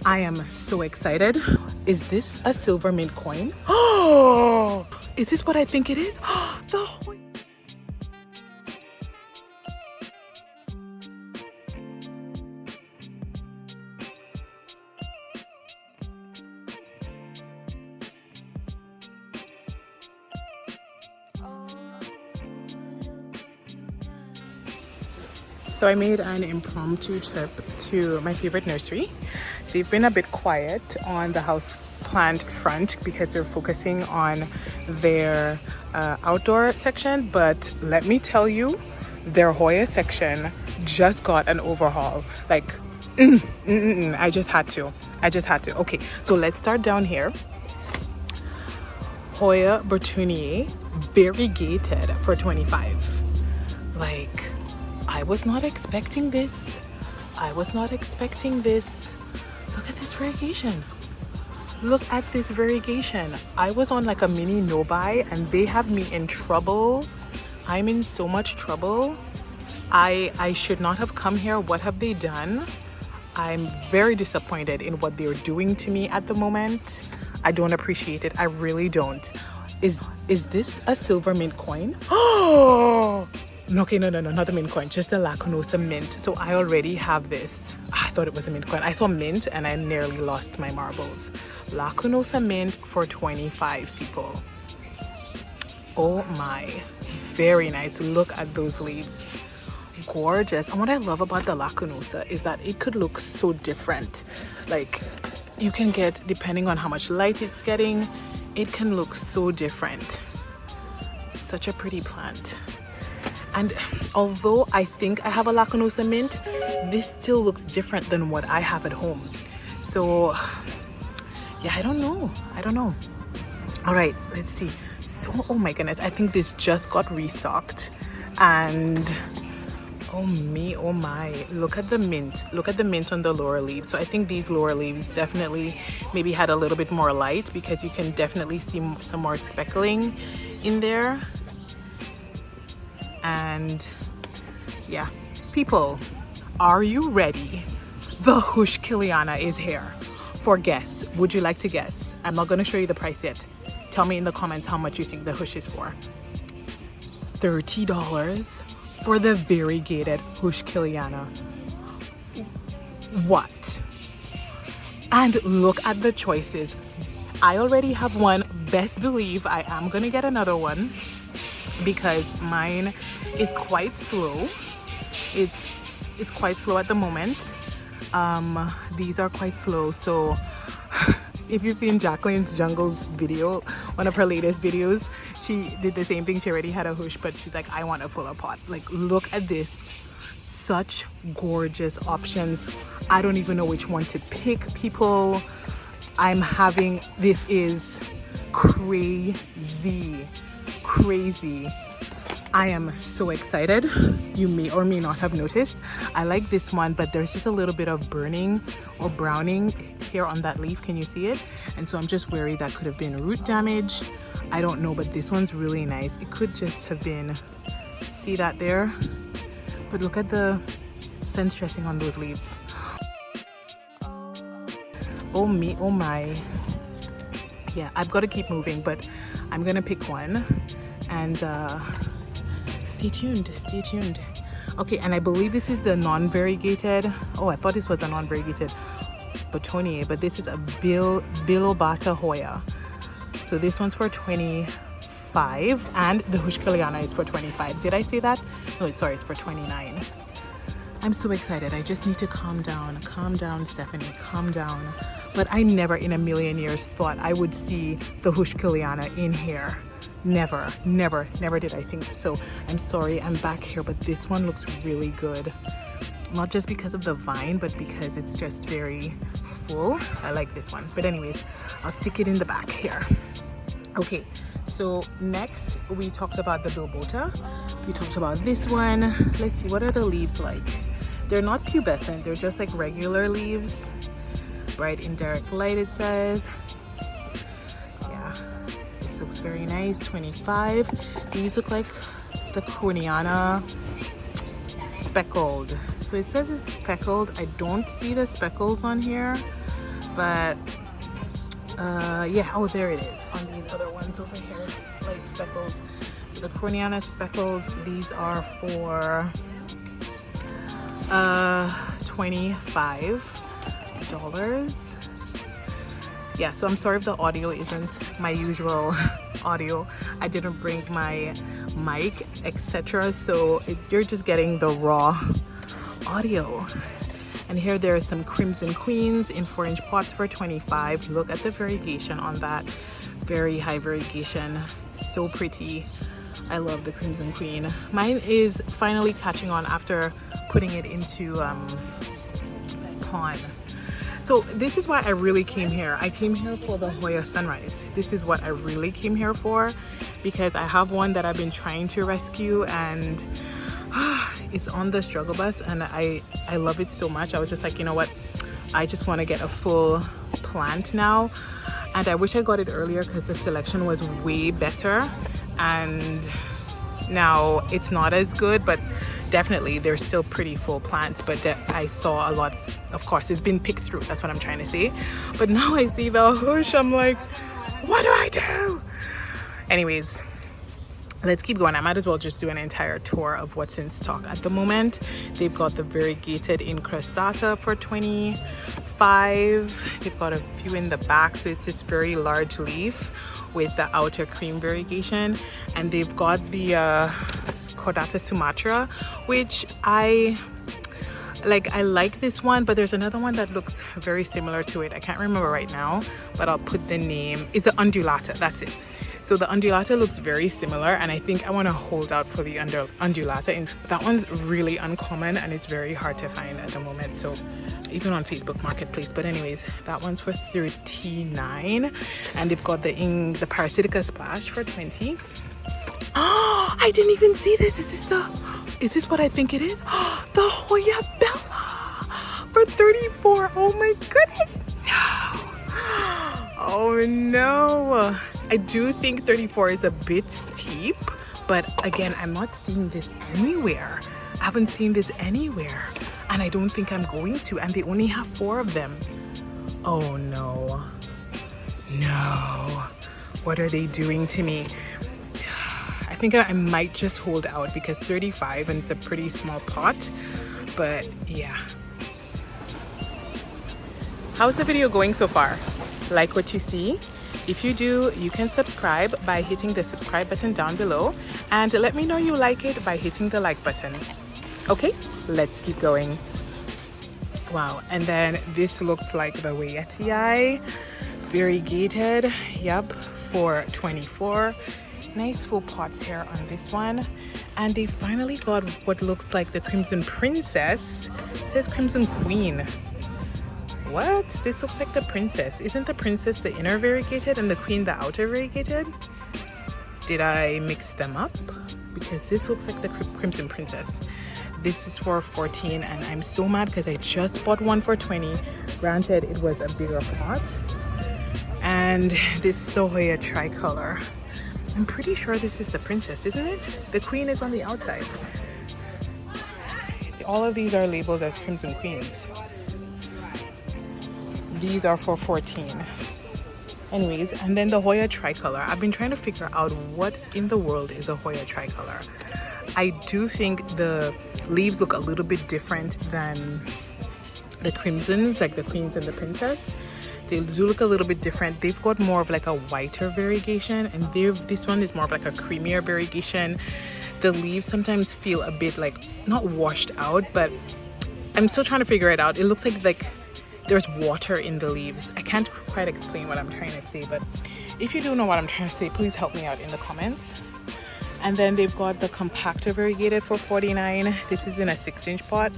I am so excited. Is this a silver mint coin? Oh, is this what I think it is? The So I made an impromptu trip to my favorite nursery. They've been a bit quiet on the house plant front because they're focusing on their outdoor section, but let me tell you, their Hoya section just got an overhaul. Like, I just had to. Okay, so let's start down here. Hoya Bertunier Variegated for $25. Like, I was not expecting this. Look at this variegation. I was on like a mini no-buy and they have me in trouble. I'm in so much trouble. I should not have come here. What have they done? I'm very disappointed in what they're doing to me at the moment. I don't appreciate it. I really don't. Is this a silver mint coin? Oh! Okay, no, not the mint coin, just the Lacunosa mint. So I already have this. I thought it was a mint coin. I saw mint and I nearly lost my marbles. Lacunosa mint for 25, people. Oh my, very nice. Look at those leaves. Gorgeous. And what I love about the Lacunosa is that it could look so different. Like, you can get, depending on how much light it's getting, it can look so different. Such a pretty plant. And although I think I have a Lacunosa mint, this still looks different than what I have at home. So yeah, I don't know. All right, let's see. So, oh my goodness, I think this just got restocked. And oh my, look at the mint on the lower leaves. So I think these lower leaves definitely maybe had a little bit more light because you can definitely see some more speckling in there. And yeah, people, are you ready? The Heuschkeliana is here. For guess, would you like to guess? I'm not going to show you the price yet. Tell me in the comments how much you think the Heusch is for. $30 for the variegated Heuschkeliana. What? And look at the choices. I already have one. Best believe I am going to get another one, because mine is quite slow. It's quite slow at the moment. These are quite slow. So if you've seen Jacqueline's Jungle's video, one of her latest videos, she did the same thing. She already had a Heusch, but she's like, I want a fuller pot. Like, look at this. Such gorgeous options. I don't even know which one to pick, people. This is crazy. I am so excited. You may or may not have noticed, I like this one, but there's just a little bit of burning or browning here on that leaf. Can you see it? And so I'm just worried that could have been root damage. I don't know, but this one's really nice. It could just have been, see that there? But look at the sun stressing on those leaves. Oh my. Yeah, I've got to keep moving, but I'm gonna pick one. And stay tuned. Okay, and I believe this is the non-variegated. Oh, I thought this was a non-variegated Bertonier, but this is a Bilobata Hoya. So this one's for 25, and the Heuschkeliana is for 25. Did I say that? No, sorry, it's for 29. I'm so excited. I just need to calm down. Calm down, Stephanie, calm down. But I never in a million years thought I would see the Heuschkeliana in here. Never did I think so. I'm sorry, I'm back here, but this one looks really good. Not just because of the vine, but because it's just very full. I like this one. But anyways, I'll stick it in the back here. Okay, so next we talked about the Bilbota. We talked about this one. Let's see, what are the leaves like? They're not pubescent, they're just like regular leaves. Bright indirect light, it says. Looks very nice. 25. These look like the Corniana speckled. So it says it's speckled. I don't see the speckles on here. but yeah, oh, there it is on these other ones over here, like speckles. So the Corniana speckles, these are for $25. Yeah, so I'm sorry if the audio isn't my usual audio. I didn't bring my mic, etc. So you're just getting the raw audio. And here there are some Crimson Queens in 4-inch pots for $25. Look at the variegation on that. Very high variegation. So pretty. I love the Crimson Queen. Mine is finally catching on after putting it into pond. So this is why I really came here. I came here for the Hoya Sunrise. This is what I really came here for, because I have one that I've been trying to rescue, and it's on the struggle bus, and I love it so much. I was just like, you know what, I just want to get a full plant now. And I wish I got it earlier because the selection was way better, and now it's not as good, but definitely they're still pretty full plants. But I saw a lot, of course it's been picked through, that's what I'm trying to say. But now I see the Hush, I'm like, what do I do? Anyways, let's keep going. I might as well just do an entire tour of what's in stock at the moment. They've got the variegated in Caudata for $25. They've got a few in the back, so it's this very large leaf with the outer cream variegation. And they've got the Caudata Sumatra, which I like this one, but there's another one that looks very similar to it. I can't remember right now, but I'll put the name. It's the Undulata, that's it. So the Undulata looks very similar, and I think I want to hold out for the Undulata. And that one's really uncommon and it's very hard to find at the moment, so even on Facebook Marketplace. But anyways, that one's for $39, and they've got the Parasitica Splash for $20. Oh, I didn't even see this. Is this what I think it is? The Hoya Bella for $34. Oh my goodness, no. Oh no. I do think 34 is a bit steep, but again, I'm not seeing this anywhere. I haven't seen this anywhere, and I don't think I'm going to, and they only have 4 of them. Oh no. No. What are they doing to me? I think I might just hold out because 35 and it's a pretty small pot, but yeah. How's the video going so far? Like what you see? If you do, you can subscribe by hitting the subscribe button down below, and let me know you like it by hitting the like button. Okay, let's keep going. Wow, and then this looks like the Waiatii, variegated, yep, for $24. Nice full pots here on this one. And they finally got what looks like the Crimson Princess. It says Crimson Queen. What? This looks like the princess. Isn't the princess the inner variegated and the queen the outer variegated? Did I mix them up? Because this looks like the Crimson Princess. This is for $14, and I'm so mad because I just bought one for $20. Granted, it was a bigger pot. And this is the Hoya tricolor. I'm pretty sure this is the princess, isn't it? The queen is on the outside. All of these are labeled as Crimson Queens. These are for $14. Anyways, and then the Hoya tricolor. I've been trying to figure out what in the world is a Hoya tricolor. I do think the leaves look a little bit different than the crimsons, like the queens and the princess. They do look a little bit different. They've got more of like a whiter variegation, and this one is more of like a creamier variegation. The leaves sometimes feel a bit like not washed out, but I'm still trying to figure it out. It looks like there's water in the leaves. I can't quite explain what I'm trying to say, but if you do know what I'm trying to say, please help me out in the comments. And then they've got the compactor variegated for $49. This is in a 6-inch pot.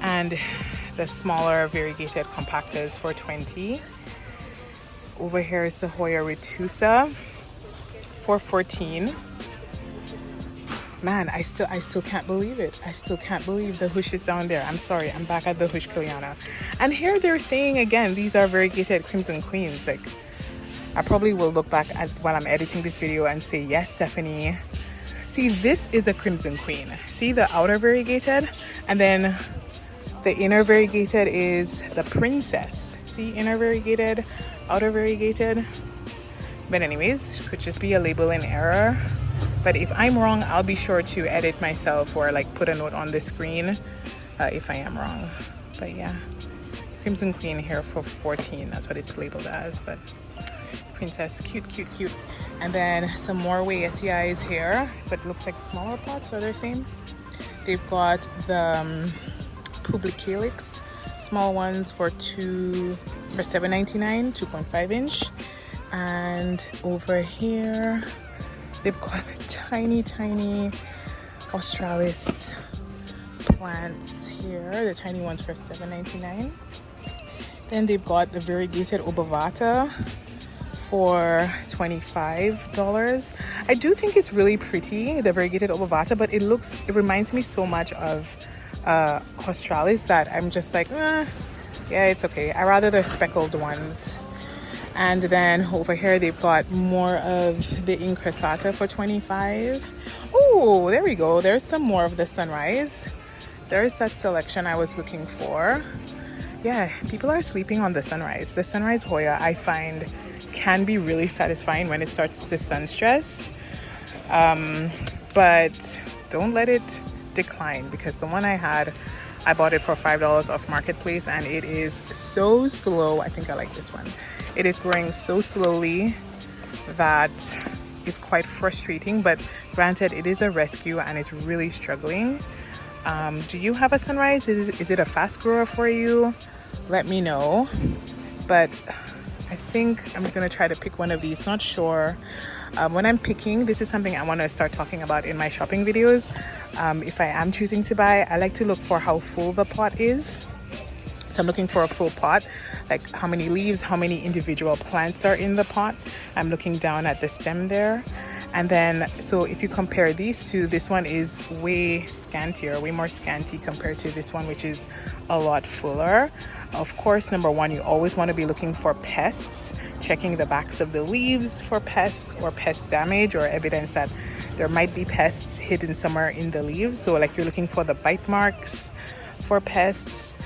And the smaller variegated compactors for $20. Over here is the Hoya Rebecca for $14. Man, I still can't believe it. I still can't believe the Hush is down there. I'm sorry, I'm back at the Heuschkeliana. And here they're saying again, these are variegated Crimson Queens. Like, I probably will look back at while I'm editing this video and say, yes, Stephanie. See, this is a Crimson Queen. See the outer variegated? And then The inner variegated is the princess. See, inner variegated, outer variegated. But anyways, could just be a labeling error. But if I'm wrong, I'll be sure to edit myself or like put a note on the screen if I am wrong. But yeah, Crimson Queen here for 14. That's what it's labeled as. But princess, cute, cute, cute. And then some more Wayettii here, but it looks like smaller pots. Are they the same? They've got the Publicalyx, small ones for $7.99, 2.5 inch. And over here, they've got tiny, tiny Australis plants here, the tiny ones for $7.99. Then they've got the variegated Obovata for $25. I do think it's really pretty, the variegated Obovata, but it reminds me so much of Australis that I'm just like, yeah, it's okay. I rather the speckled ones. And then over here they've got more of the Increstata for $25. Oh, there we go. There's some more of the Sunrise. There's that selection I was looking for. Yeah, people are sleeping on the Sunrise. The Sunrise Hoya, I find, can be really satisfying when it starts to sun stress. But don't let it decline, because the one I had, I bought it for $5 off Marketplace, and it is so slow. I think I like this one. It is growing so slowly that it's quite frustrating, but granted, it is a rescue and it's really struggling. Do you have a Sunrise? Is it a fast grower for you? Let me know. But I think I'm gonna try to pick one of these, not sure. When I'm picking, this is something I want to start talking about in my shopping videos. If I am choosing to buy, I like to look for how full the pot is. So I'm looking for a full pot, like how many leaves, how many individual plants are in the pot. I'm looking down at the stem there. And then, so if you compare these two, this one is way scantier, way more scanty compared to this one, which is a lot fuller. Of course, number one, you always want to be looking for pests, checking the backs of the leaves for pests or pest damage or evidence that there might be pests hidden somewhere in the leaves. So like you're looking for the bite marks for pests.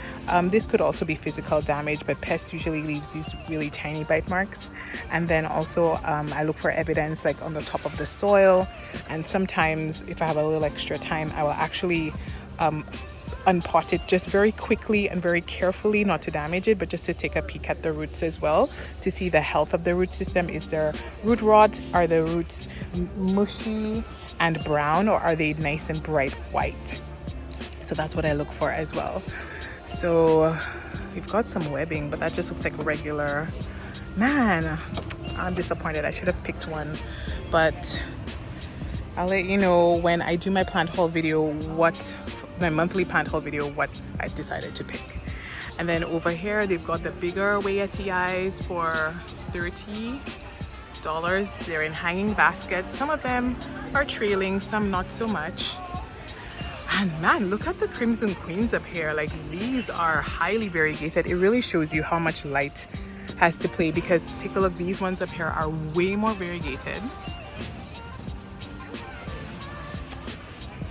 This could also be physical damage, but pests usually leaves these really tiny bite marks. And then also I look for evidence like on the top of the soil. And sometimes if I have a little extra time, I will actually unpot it just very quickly and very carefully, not to damage it, but just to take a peek at the roots as well, to see the health of the root system. Is there root rot? Are the roots mushy and brown, or are they nice and bright white? So that's what I look for as well. So we've got some webbing, but that just looks like regular. Man, I'm disappointed. I should have picked one, but I'll let you know when I do my plant haul video, my monthly plant haul video, what I decided to pick. And then over here, they've got the bigger Wayettii for $30. They're in hanging baskets. Some of them are trailing, some not so much. And man, look at the Crimson Queens up here. Like, these are highly variegated. It really shows you how much light has to play, because take a look, these ones up here are way more variegated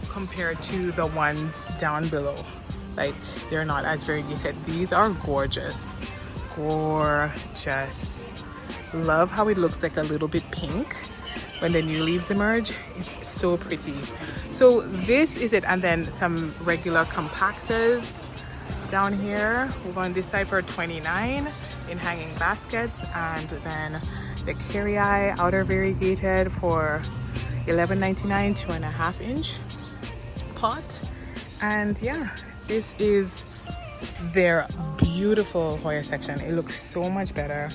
compared to the ones down below. Like, they're not as variegated. These are gorgeous. Gorgeous. Love how it looks like a little bit pink when the new leaves emerge. It's so pretty. So this is it. And then some regular compactas down here. We're on this side for $29 in hanging baskets, and then the Carrie outer variegated for $11.99, 2.5 inch pot. And yeah, this is their beautiful Hoya section. It looks so much better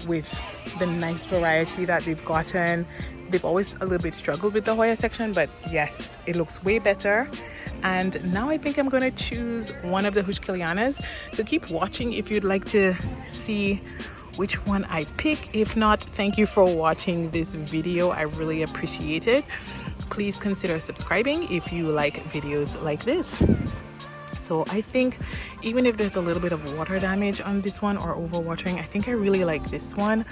with the nice variety that they've gotten. They've always a little bit struggled with the Hoya section, but yes, it looks way better. And now I think I'm going to choose one of the Heuschkelianas. So keep watching if you'd like to see which one I pick. If not, thank you for watching this video. I really appreciate it. Please consider subscribing if you like videos like this. So I think even if there's a little bit of water damage on this one or overwatering, I think I really like this one.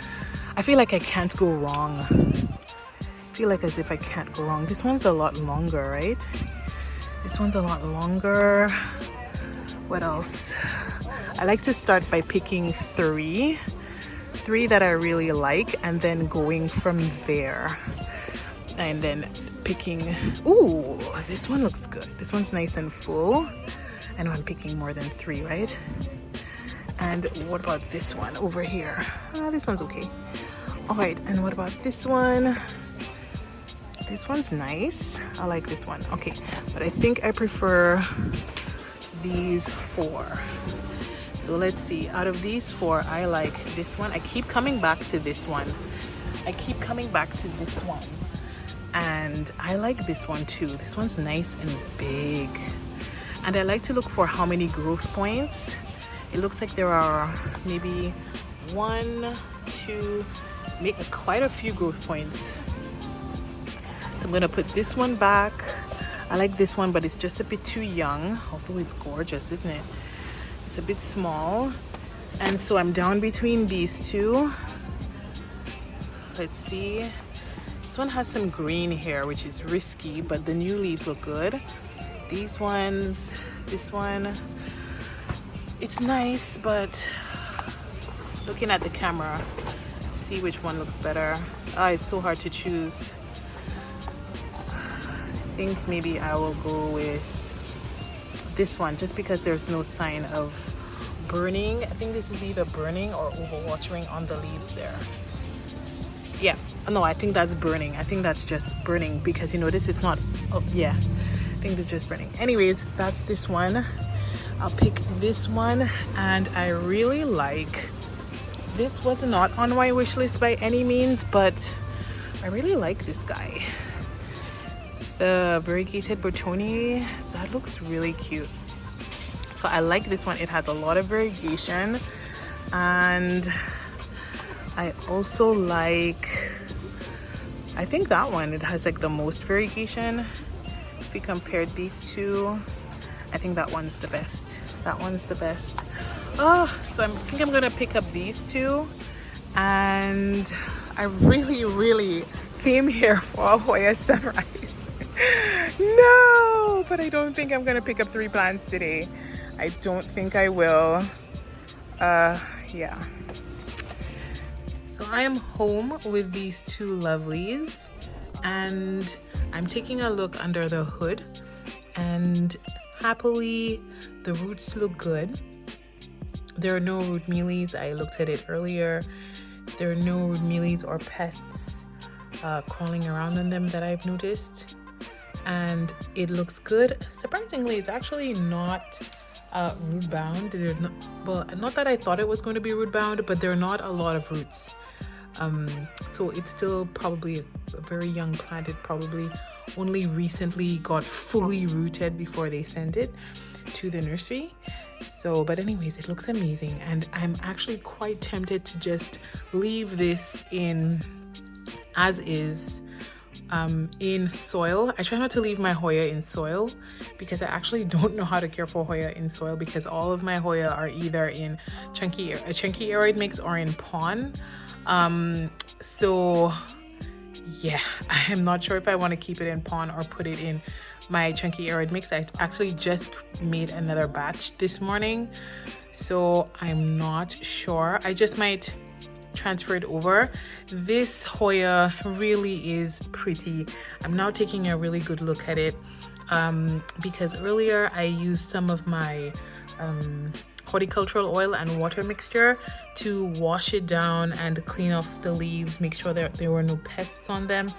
I feel like I can't go wrong. I feel like as if I can't go wrong. This one's a lot longer, right? This one's a lot longer. What else? I like to start by picking three that I really like, and then going from there. And then picking, ooh, this one looks good. This one's nice and full. I know I'm picking more than 3, right? And what about this one over here? This one's okay. All right, and what about this one? This one's nice. I like this one. Okay, but I think I prefer these 4. So let's see, out of these 4, I like this one. I keep coming back to this one. And I like this one too. This one's nice and big. And I like to look for how many growth points. It looks like there are maybe 1, 2, quite a few growth points. So I'm gonna put this one back. I like this one, but it's just a bit too young, although it's gorgeous, isn't it? It's a bit small. And so I'm down between these 2. Let's see. This one has some green here, which is risky, but the new leaves look good. These ones, this one, it's nice, but looking at the camera, see which one looks better. It's so hard to choose. I think maybe I will go with this one just because there's no sign of burning. I think this is either burning or overwatering on the leaves there. Yeah, no, I think that's burning. I think that's just burning because, you know, this is not, oh yeah, I think it's just burning. Anyways, that's this one. I'll pick this one, and I really like, this was not on my wish list by any means, but I really like this guy. The variegated Bertoni, that looks really cute. So I like this one. It has a lot of variegation, and I also like, I think that one, it has like the most variegation. If we compared these 2, I think that one's the best. That one's the best. So I think I'm gonna pick up these 2, and I really came here for a Hoya sunrise. No, but I don't think I'm gonna pick up 3 plants today. I don't think I will. Yeah. So I am home with these 2 lovelies, and I'm taking a look under the hood, and happily the roots look good. There are no root mealies. I looked at it earlier. There are no root mealies or pests crawling around on them that I've noticed, and it looks good. Surprisingly, it's actually not root bound. Well, not that I thought it was going to be root bound, but there are not a lot of roots. So it's still probably a very young plant. It probably only recently got fully rooted before they sent it to the nursery. So, but anyways, it looks amazing, and I'm actually quite tempted to just leave this in as is, in soil. I try not to leave my Hoya in soil because I actually don't know how to care for Hoya in soil, because all of my Hoya are either in a chunky aroid mix or in pon. So yeah, I am not sure if I want to keep it in pon or put it in my chunky aroid mix. I actually just made another batch this morning, so I'm not sure. I just might transfer it over. This Hoya really is pretty. I'm now taking a really good look at it, because earlier I used some of my horticultural oil and water mixture to wash it down and clean off the leaves, make sure that there were no pests on them,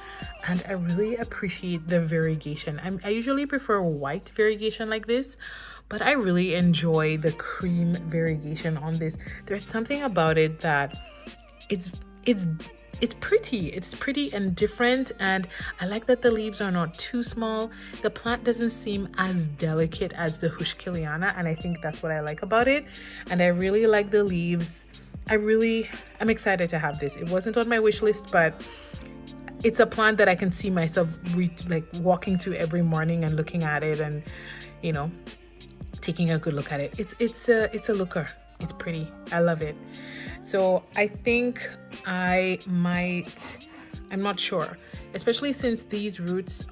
and I really appreciate the variegation. I usually prefer white variegation like this, but I really enjoy the cream variegation on this. There's something about it that it's pretty and different, and I like that the leaves are not too small. The plant doesn't seem as delicate as the Heuschkeliana, and I think that's what I like about it. And I really like the leaves. I'm excited to have this. It wasn't on my wish list, but it's a plant that I can see myself like walking to every morning and looking at it, and you know, taking a good look at it. It's a looker. It's pretty. I love it. So I think I'm not sure, especially since these roots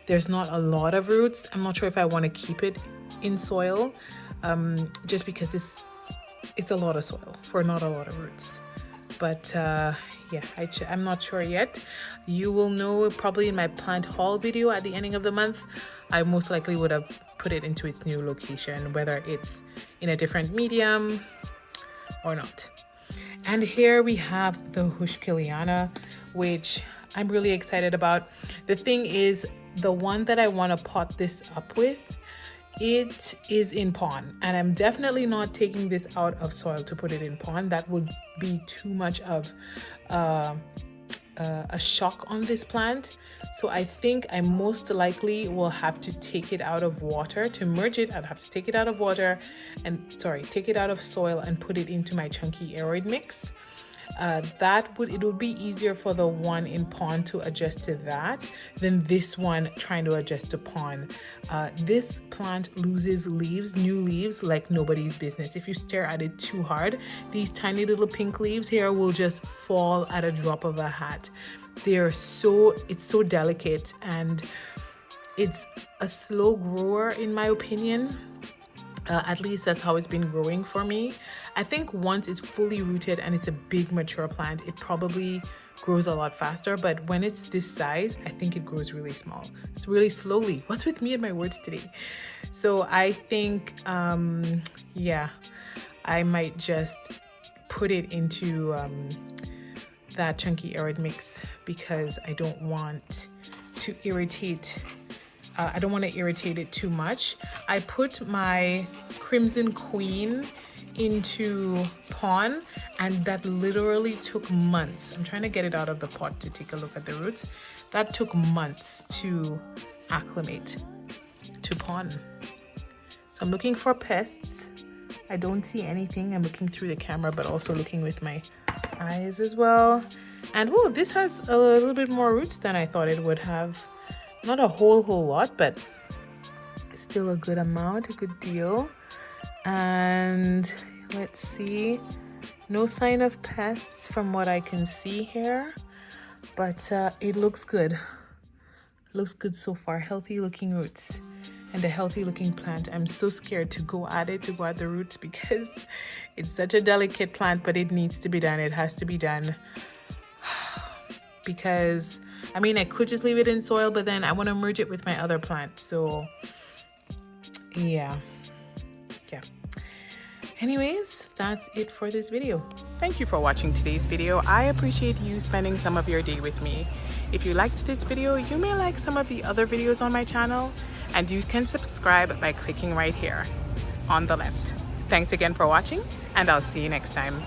there's not a lot of roots. I'm not sure if I want to keep it in soil. just because it's a lot of soil for not a lot of roots. But yeah, I'm not sure yet. You will know probably in my plant haul video at the ending of the month. I most likely would have put it into its new location, whether it's in a different medium or not. And here we have the Heuschkeliana, which I'm really excited about. The thing is, the one that I want to pot this up with, it is in pond, and I'm definitely not taking this out of soil to put it in pond. That would be too much of a shock on this plant. So I think I most likely will have to take it out of water. To merge it, I'd have to take it out of water and take it out of soil and put it into my chunky aeroid mix. It would be easier for the one in pond to adjust to that than this one trying to adjust to pond. This plant loses new leaves like nobody's business. If you stare at it too hard, these tiny little pink leaves here will just fall at a drop of a hat. It's so delicate, and it's a slow grower in my opinion. At least that's how it's been growing for me. I think once it's fully rooted and it's a big mature plant, it probably grows a lot faster. But when it's this size, I think it grows really small. It's really slowly. What's with me and my words today? So I think, yeah, I might just put it into that chunky aeroid mix because I don't want to irritate it too much. I put my Crimson Queen into pond, and that literally took months. I'm trying to get it out of the pot to take a look at the roots. That took months to acclimate to pond. So I'm looking for pests. I don't see anything. I'm looking through the camera, but also looking with my eyes as well. And whoa, this has a little bit more roots than I thought it would have. Not a whole lot, but still a good amount, a good deal. And let's see, no sign of pests from what I can see here, but it looks good. Looks good so far. Healthy looking roots and a healthy looking plant. I'm so scared to go at the roots because it's such a delicate plant, but it needs to be done. It has to be done because I mean, I could just leave it in soil, but then I want to merge it with my other plant. So yeah. Anyways, that's it for this video. Thank you for watching today's video. I appreciate you spending some of your day with me. If you liked this video, you may like some of the other videos on my channel, and you can subscribe by clicking right here on the left. Thanks again for watching, and I'll see you next time.